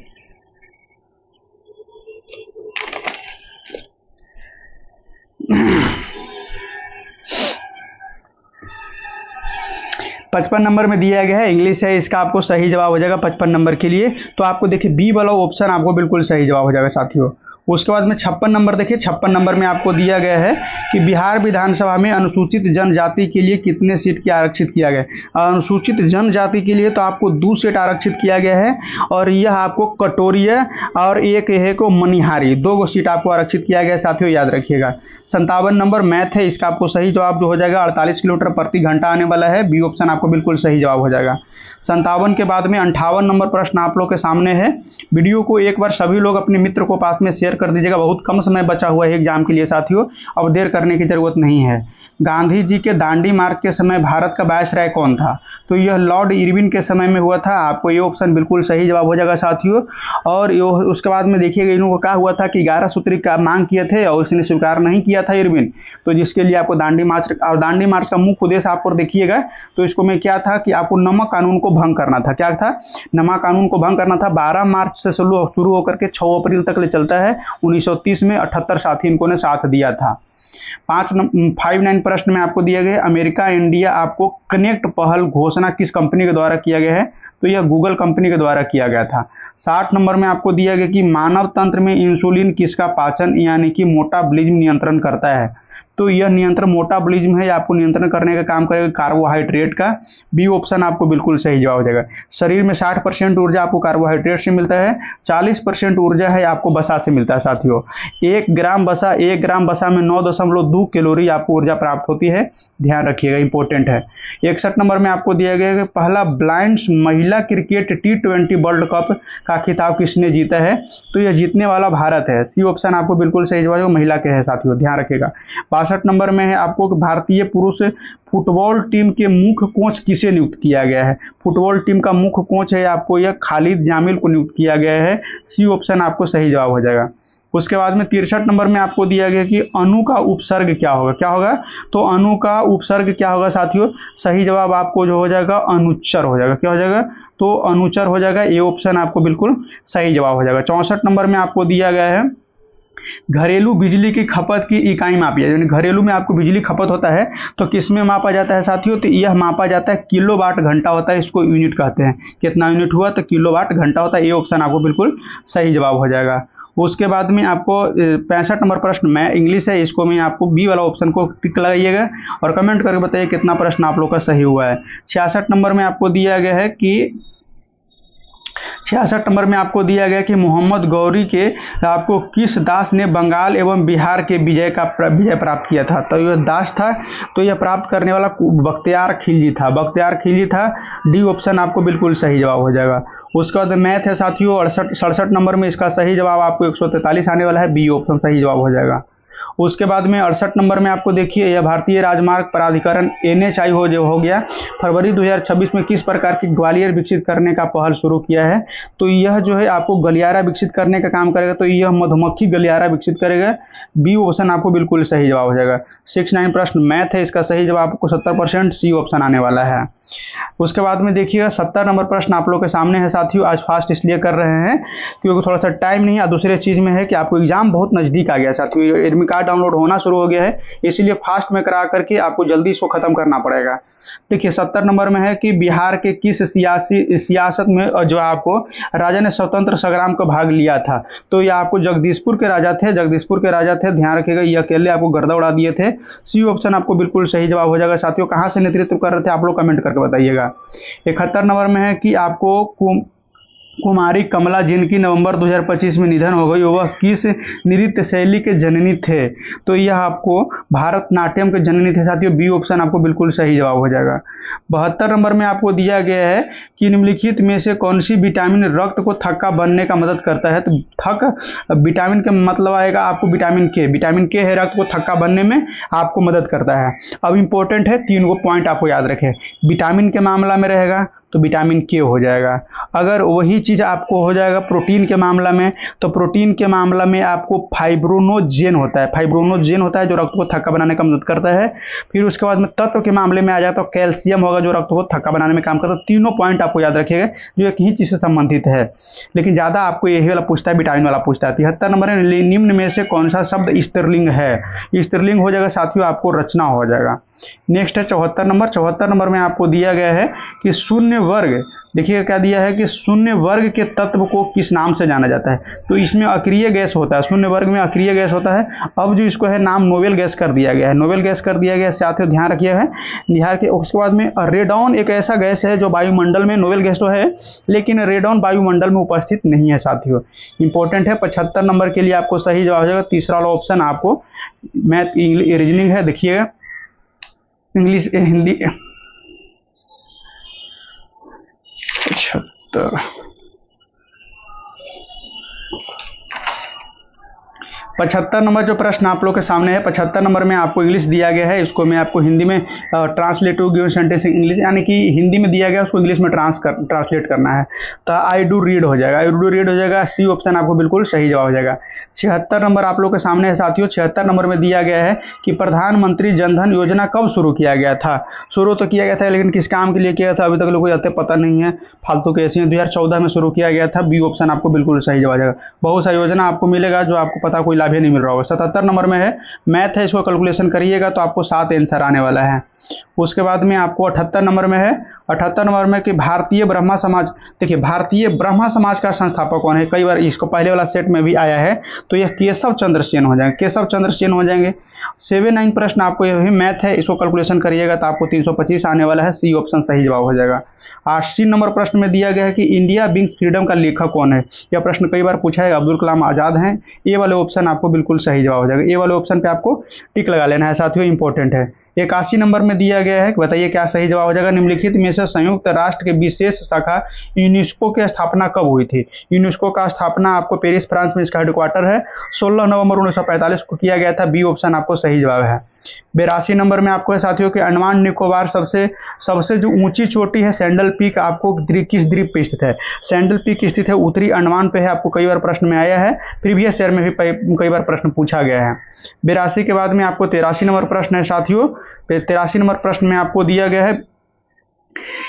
पचपन नंबर में दिया गया है, इंग्लिश है, इसका आपको सही जवाब हो जाएगा 55 नंबर के लिए। तो आपको देखिए बी वाला ऑप्शन आपको बिल्कुल सही जवाब हो जाएगा साथियों। उसके बाद में 56 नंबर देखिए, 56 नंबर में आपको दिया गया है कि बिहार विधानसभा में अनुसूचित जनजाति के लिए कितने सीट की आरक्षित किया गया है? अनुसूचित जनजाति के लिए तो आपको 2 सीट आरक्षित किया गया है, और यह आपको कटोरिया और एक है को मनिहारी 2 सीट आपको आरक्षित किया गया है साथियों, याद रखिएगा। 57 नंबर मैथ है, इसका आपको सही जवाब जो हो जाएगा 48 किलोमीटर प्रति घंटा आने वाला है। बी ऑप्शन आपको बिल्कुल सही जवाब हो जाएगा। 57 के बाद में 58 नंबर प्रश्न आप लोग के सामने है। वीडियो को एक बार सभी लोग अपने मित्र को पास में शेयर कर दीजिएगा, बहुत कम समय बचा हुआ है एग्जाम के लिए साथियों, अब देर करने की जरूरत नहीं है। गांधी जी के दांडी मार्च के समय भारत का वायसराय कौन था? तो यह लॉर्ड इरविन के समय में हुआ था। आपको ये ऑप्शन बिल्कुल सही जवाब हो जाएगा साथियों। और उसके बाद में देखिएगा इन लोगों को क्या हुआ था कि 11 सूत्री का मांग किए थे और उसने स्वीकार नहीं किया था इरविन, तो जिसके लिए आपको दांडी मार्च का मुख्य उद्देश्य आपको देखिएगा तो इसको में क्या था कि आपको नमक कानून को भंग करना था। क्या था? नमक कानून को भंग करना था। 12 मार्च से शुरू होकर के 6 अप्रैल तक ले चलता है। 1930 में 78 साथी इनको ने साथ दिया था। 59 प्रश्न में आपको दिया गया अमेरिका इंडिया आपको कनेक्ट पहल घोषणा किस कंपनी के द्वारा किया गया है? तो यह गूगल कंपनी के द्वारा किया गया था। 60 नंबर में आपको दिया गया कि मानव तंत्र में इंसुलिन किसका पाचन यानी कि मेटाबॉलिज्म नियंत्रण करता है? तो यह नियंत्रण मेटाबॉलिज्म है, आपको नियंत्रण करने का काम करेगा कार्बोहाइड्रेट का। बी ऑप्शन आपको बिल्कुल सही जवाब हो जाएगा। शरीर में 60% ऊर्जा आपको कार्बोहाइड्रेट से मिलता है, 40% ऊर्जा है आपको वसा से मिलता है साथियों। 1 ग्राम वसा में 9.2 कैलोरी आपको ऊर्जा प्राप्त होती है, ध्यान रखिएगा, इंपॉर्टेंट है। 61 नंबर में आपको दिया गया है कि पहला ब्लाइंड्स महिला क्रिकेट T20 वर्ल्ड कप का खिताब किसने जीता है? तो यह जीतने वाला भारत है। सी ऑप्शन आपको बिल्कुल सही जवाब महिला के है साथियों, ध्यान रखिएगा। 62 नंबर में है आपको भारतीय पुरुष फुटबॉल टीम के मुख्य कोच किसे नियुक्त किया गया है? फुटबॉल टीम का मुख्य कोच है आपको यह खालिद जामिल को नियुक्त किया गया है। सी ऑप्शन आपको सही जवाब हो जाएगा। उसके बाद में 63 नंबर में आपको दिया गया कि अणु का उपसर्ग क्या होगा? क्या होगा? तो अणु का उपसर्ग क्या होगा साथियों? सही जवाब आपको जो हो जाएगा अनुच्चर हो जाएगा। क्या हो जाएगा? तो अनुच्चर हो जाएगा। ये ऑप्शन आपको बिल्कुल सही जवाब हो जाएगा। 64 नंबर में आपको दिया गया है घरेलू बिजली की खपत की इकाई मापी है। यानी घरेलू में आपको बिजली खपत होता है तो किस में मापा जाता है साथियों? तो यह मापा जाता है किलोवाट घंटा होता है, इसको यूनिट कहते हैं। कितना यूनिट हुआ? तो किलोवाट घंटा होता है। ये ऑप्शन आपको बिल्कुल सही जवाब हो जाएगा। उसके बाद में आपको 65 नंबर प्रश्न में इंग्लिश है, इसको में आपको बी वाला ऑप्शन को टिक लगाइएगा और कमेंट करके बताइए कितना प्रश्न आप लोग का सही हुआ है। 66 नंबर में आपको दिया गया है कि 66 नंबर में आपको दिया गया कि मोहम्मद गौरी के आपको किस दास ने बंगाल एवं बिहार के विजय प्राप्त किया था? तो यह दास था, तो यह प्राप्त करने वाला बख्तियार खिलजी था। बख्तियार खिलजी था। डी ऑप्शन आपको बिल्कुल सही जवाब हो जाएगा। उसके बाद मैथ है साथियों 67 नंबर में, इसका सही जवाब आपको 143 आने वाला है। बी ऑप्शन सही जवाब हो जाएगा। उसके बाद में 68 नंबर में आपको देखिए, यह भारतीय राजमार्ग प्राधिकरण NHAI हो गया, फरवरी 2026 में किस प्रकार की ग्वालियर विकसित करने का पहल शुरू किया है। तो यह जो है आपको गलियारा विकसित करने का काम करेगा, तो यह मधुमक्खी गलियारा विकसित करेगा। बी ऑप्शन आपको बिल्कुल सही जवाब हो जाएगा। 69 प्रश्न मैथ है, इसका सही जवाब आपको 70% सी ऑप्शन आने वाला है। उसके बाद में देखिएगा 70 नंबर प्रश्न आप लोग के सामने है साथियों। आज फास्ट इसलिए कर रहे हैं क्योंकि थोड़ा सा टाइम नहीं है, दूसरे चीज़ में है कि आपको एग्जाम बहुत नज़दीक आ गया साथियों, एडमिट कार्ड डाउनलोड होना शुरू हो गया है, इसीलिए फास्ट में करा करके आपको जल्दी इसको ख़त्म करना पड़ेगा। देखिए 70 नंबर में है कि बिहार के किस सियासत में जो आपको राजा ने स्वतंत्र संग्राम का भाग लिया था। तो ये आपको जगदीशपुर के राजा थे, ध्यान रखिएगा, ये अकेले आपको गर्दा उड़ा दिए थे। सी ऑप्शन आपको बिल्कुल सही जवाब हो जाएगा साथियों। कहाँ से नेतृत्व कर रहे थे आप लोग कमेंट करके बताइएगा। 71 नंबर में है कि आपको कुमारी कमला जिनकी नवंबर 2025 में निधन हो गई, वह किस नृत्य शैली के जननी थे। तो यह आपको भारतनाट्यम के जननी थे साथियों। बी ऑप्शन आपको बिल्कुल सही जवाब हो जाएगा। 72 नंबर में आपको दिया गया है कि निम्नलिखित में से कौन सी विटामिन रक्त को थक्का बनने का मदद करता है। तो थक विटामिन का मतलब आएगा आपको विटामिन के है, रक्त को थक्का बनने में आपको मदद करता है। अब इंपॉर्टेंट है, 3 पॉइंट आपको याद रखें। विटामिन के मामला में रहेगा तो विटामिन के हो जाएगा। अगर वही चीज़ आपको हो जाएगा प्रोटीन के मामला में, तो प्रोटीन के मामला में आपको फाइब्रोनोजेन होता है जो रक्त को थक्का बनाने का मदद करता है। फिर उसके बाद में तत्व के मामले में आ जाए तो कैल्शियम होगा जो रक्त को थक्का बनाने में काम करता है। तीनों पॉइंट आपको याद रखिएगा जो एक ही चीज़ से संबंधित है, लेकिन ज़्यादा आपको यही वाला पूछता है, विटामिन वाला पूछता है। 73 नंबर है निम्न में से कौन सा शब्द स्त्रीलिंग है। स्त्रीलिंग हो जाएगा साथियों, आपको रचना हो जाएगा। नेक्स्ट है 74 नंबर में आपको दिया गया है कि शून्य वर्ग, देखिए क्या दिया है कि शून्य वर्ग के तत्व को किस नाम से जाना जाता है। तो इसमें अक्रिय गैस होता है, शून्य वर्ग में अक्रिय गैस होता है। अब जो इसको है नाम नोबेल गैस कर दिया गया है, साथियों ध्यान रखिएगा। बिहार के उसके बाद में रेडॉन एक ऐसा गैस है जो वायुमंडल में, नोबेल गैस तो है लेकिन रेडॉन वायुमंडल में उपस्थित नहीं है साथियों। इंपॉर्टेंट है। 75 नंबर के लिए आपको सही जवाब हो जाएगा तीसरा वाला ऑप्शन, आपको मैथ रीजनिंग है। देखिएगा इंग्लिश हिंदी 75 नंबर जो प्रश्न आप लोग के सामने है, 75 नंबर में आपको इंग्लिश दिया गया है, इसको मैं आपको हिंदी में ट्रांसलेटिव गिवन सेंटेंस इंग्लिश, यानी कि हिंदी में दिया गया उसको इंग्लिश में ट्रांसलेट करना है। तो आई डू रीड हो जाएगा। सी ऑप्शन आपको बिल्कुल सही जवाब हो जाएगा। 76 नंबर आप लोग के सामने है साथियों। 76 नंबर में दिया गया है कि प्रधानमंत्री जनधन योजना कब शुरू किया गया था। शुरू तो किया गया था लेकिन किस काम के लिए किया था अभी तक लोगों को जाते पता नहीं है, फालतू के ऐसे 2014 में शुरू किया गया था। बी ऑप्शन आपको बिल्कुल सही जवाब आ जाएगा। बहुत सा योजना आपको मिलेगा जो आपको पता कोई लाभ ही नहीं मिल रहा होगा। 77 नंबर में है मैथ है, इसको कैलकुलेशन करिएगा तो आपको 7 आंसर आने वाला है। उसके बाद में आपको 78 नंबर में है, 78 नंबर में कि भारतीय ब्रह्मा समाज, देखिए भारतीय ब्रह्मा समाज का संस्थापक कौन है। कई बार इसको पहले वाला सेट में भी आया है, तो यह केशव चंद्र सेन हो जाएंगे। 79 प्रश्न आपको यह भी मैथ है, इसको कैलकुलेशन करिएगा तो आपको 325 आने वाला है। सी ऑप्शन सही जवाब हो जाएगा। 80 नंबर प्रश्न में दिया गया है कि इंडिया विंग्स फ्रीडम का लेखक कौन है। यह प्रश्न कई बार पूछा है, अब्दुल कलाम आज़ाद हैं। ए वाले ऑप्शन आपको बिल्कुल सही जवाब हो जाएगा। ए वाले ऑप्शन पे आपको टिक लगा लेना है साथियों, इंपॉर्टेंट है। 81 नंबर में दिया गया है, बताइए क्या सही जवाब हो जाएगा। निम्नलिखित में से संयुक्त राष्ट्र के विशेष शाखा यूनेस्को की स्थापना कब हुई थी। यूनेस्को का स्थापना आपको पेरिस फ्रांस में इसका हेडक्वार्टर है, 16 नवंबर 1945 को किया गया था। बी ऑप्शन आपको सही जवाब है। 82 नंबर में आपको है साथियों कि अंडमान निकोबार सबसे जो ऊंची चोटी है सैंडल पीक, आपको किस द्वीप पे स्थित है। सैंडल पीक स्थित है उत्तरी अंडमान पे है। आपको कई बार प्रश्न में आया है, प्रीवियस ईयर में भी कई बार प्रश्न पूछा गया है। 82 के बाद में आपको 83 नंबर प्रश्न है साथियों। 83 नंबर प्रश्न में आपको दिया गया है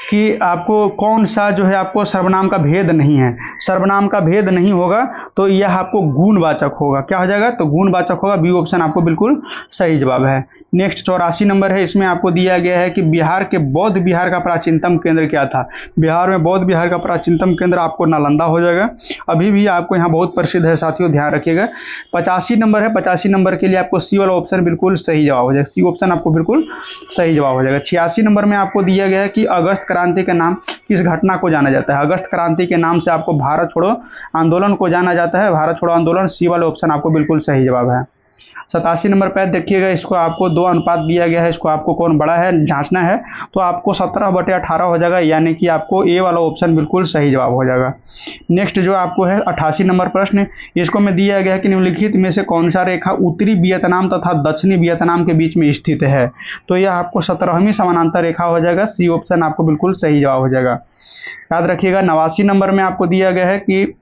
कि आपको कौन सा जो है आपको सर्वनाम का भेद नहीं है। सर्वनाम का भेद नहीं होगा तो यह आपको गुणवाचक होगा। क्या हो जाएगा, तो गुणवाचक होगा। बी ऑप्शन आपको बिल्कुल सही जवाब है। नेक्स्ट 84 नंबर है, इसमें आपको दिया गया है कि बिहार के बौद्ध विहार का प्राचीनतम केंद्र क्या था। बिहार में बौद्ध विहार का प्राचीनतम केंद्र आपको नालंदा हो जाएगा। अभी भी आपको यहाँ बहुत प्रसिद्ध है साथियों, ध्यान रखिएगा। 85 नंबर है, 85 नंबर के लिए आपको सी वाला ऑप्शन बिल्कुल सही जवाब हो जाएगा। सी ऑप्शन आपको बिल्कुल सही जवाब हो जाएगा। 86 नंबर में आपको दिया गया है कि अगस्त क्रांति के नाम किस घटना को जाना जाता है। अगस्त क्रांति के नाम से आपको भारत छोड़ो आंदोलन को जाना जाता है। भारत छोड़ो आंदोलन, सी वाला ऑप्शन आपको बिल्कुल सही जवाब है। 87 नंबर पे देखिएगा, इसको आपको 2 अनुपात दिया गया है, इसको आपको कौन बड़ा है जांचना है, तो आपको 17/18 हो जाएगा, यानी कि आपको ए वाला ऑप्शन बिल्कुल सही जवाब हो जाएगा। नेक्स्ट जो आपको है 88 नंबर प्रश्न, इसको में दिया गया है कि निम्नलिखित में से कौन सा रेखा उत्तरी वियतनाम तथा दक्षिणी वियतनाम के बीच में स्थित है, तो यह आपको 17वीं समानांतर रेखा हो जाएगा। सी ऑप्शन आपको बिल्कुल सही जवाब हो जाएगा। याद रखिएगा 89 नंबर में आपको दिया गया है कि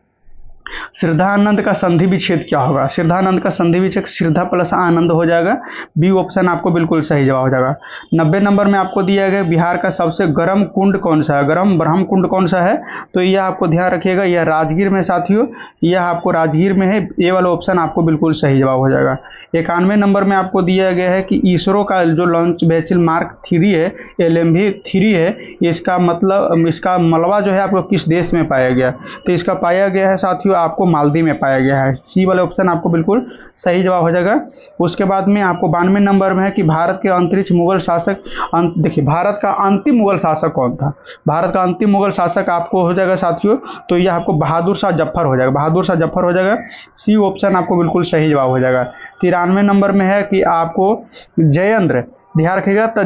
श्रद्धानंद का संधि विच्छेद क्या होगा। श्रद्धानंद का संधि विच्छेद श्रद्धा प्लस आनंद हो जाएगा। बी ऑप्शन आपको बिल्कुल सही जवाब हो जाएगा। 90 नंबर में आपको दिया गया बिहार का सबसे गर्म कुंड कौन सा है, गर्म ब्रह्म कुंड कौन सा है, तो यह आपको ध्यान रखिएगा, यह राजगीर में साथियों, यह आपको राजगीर में है। ए वाला ऑप्शन आपको बिल्कुल सही जवाब हो जाएगा। 91 नंबर में आपको दिया गया है कि इसरो का जो लॉन्च व्हीकल मार्क 3 है, LMV-3 है, इसका मतलब इसका मलबा जो है आपको किस देश में पाया गया, तो इसका पाया गया है साथियों आपको मालदीव में पाया गया है। सी वाले ऑप्शन आपको बिल्कुल सही जवाब हो जाएगा। उसके बाद में आपको 92 नंबर में है कि भारत के अंतरिक्ष मुगल शासक, देखिए भारत का अंतिम मुगल शासक कौन था। भारत का अंतिम मुगल शासक आपको हो जाएगा साथियों, तो यह आपको बहादुर शाह जफर हो जाएगा, बहादुर शाह जफर हो जाएगा। सी ऑप्शन आपको बिल्कुल सही जवाब हो जाएगा। 93 नंबर में है कि आपको जयेंद्र, ध्यान रखिएगा, तो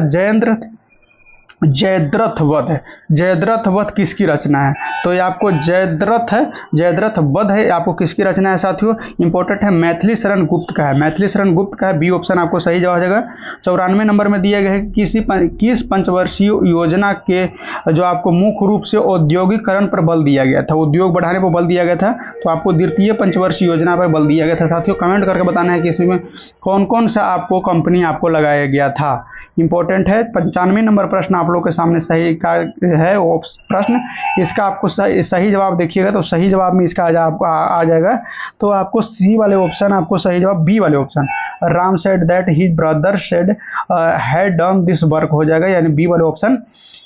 जयद्रथ वध है, जयद्रथ वध किसकी रचना है, तो ये आपको जयद्रथ है, जयद्रथ वध है, आपको किसकी रचना है साथियों, इंपॉर्टेंट है, मैथिली शरण गुप्त का है, मैथिली शरण गुप्त का है। बी ऑप्शन आपको सही जवाब हो जाएगा। 94 नंबर में दिया गया है कि किस पंचवर्षीय योजना के जो आपको मुख्य रूप से औद्योगिकरण पर बल दिया गया था, उद्योग बढ़ाने पर बल दिया गया था, तो आपको द्वितीय पंचवर्षीय योजना पर बल दिया गया था। साथियों कमेंट करके बताना है कि इसमें कौन कौन सा आपको कंपनी आपको लगाया गया था, इंपॉर्टेंट है। 95 नंबर प्रश्न आप लोग के सामने सही का है प्रश्न, इसका आपको सही जवाब देखिएगा, तो सही जवाब में इसका आपको आ जाएगा, तो आपको सी वाले ऑप्शन आपको सही जवाब, बी वाले option, Ram said that his brother said had done this work हो जाएगा, यानी बी वाले ऑप्शन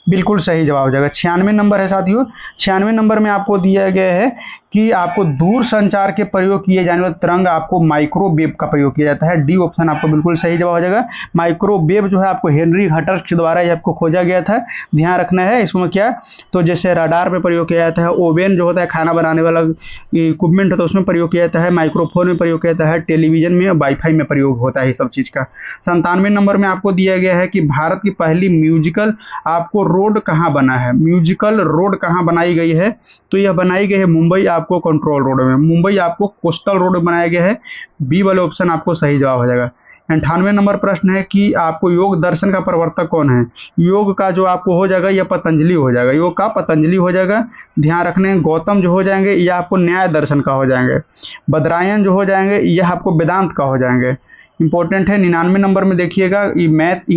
बिल्कुल सही जवाब हो जाएगा। 96 नंबर है साथियों, 96 नंबर में आपको दिया गया है कि आपको दूर संचार के प्रयोग किए जाने वाले तरंग आपको माइक्रोवेव का प्रयोग किया जाता है। डी ऑप्शन आपको बिल्कुल सही जवाब हो जाएगा। माइक्रोवेव जो है आपको हेनरी हटर के द्वारा ये आपको खोजा गया था, ध्यान रखना है। इसमें क्या, तो जैसे रडार में प्रयोग किया जाता है, ओवन जो होता है खाना बनाने वाला इक्विपमेंट होता है उसमें प्रयोग किया जाता है, माइक्रोफोन में प्रयोग किया जाता है, टेलीविजन में, वाईफाई में प्रयोग होता है, ये सब चीज़ का। 97 नंबर में आपको दिया गया है कि भारत की पहली म्यूजिकल आपको रोड कहाँ बना है, म्यूजिकल रोड कहाँ बनाई गई है, तो यह बनाई गई है मुंबई आपको कंट्रोल रोड में, मुंबई आपको कोस्टल रोड में बनाया गया है। बी वाले ऑप्शन आपको सही जवाब हो जाएगा। 98 नंबर प्रश्न है कि आपको योग दर्शन का प्रवर्तक कौन है। योग का जो आपको हो जाएगा यह पतंजलि हो जाएगा, योग का पतंजलि हो जाएगा, ध्यान रखने। गौतम जो हो जाएंगे यह आपको न्याय दर्शन का हो जाएंगे। बद्रायन जो हो जाएंगे यह आपको वेदांत का हो जाएंगे, इंपॉर्टेंट है। 99 नंबर में देखिएगा, ये मैथ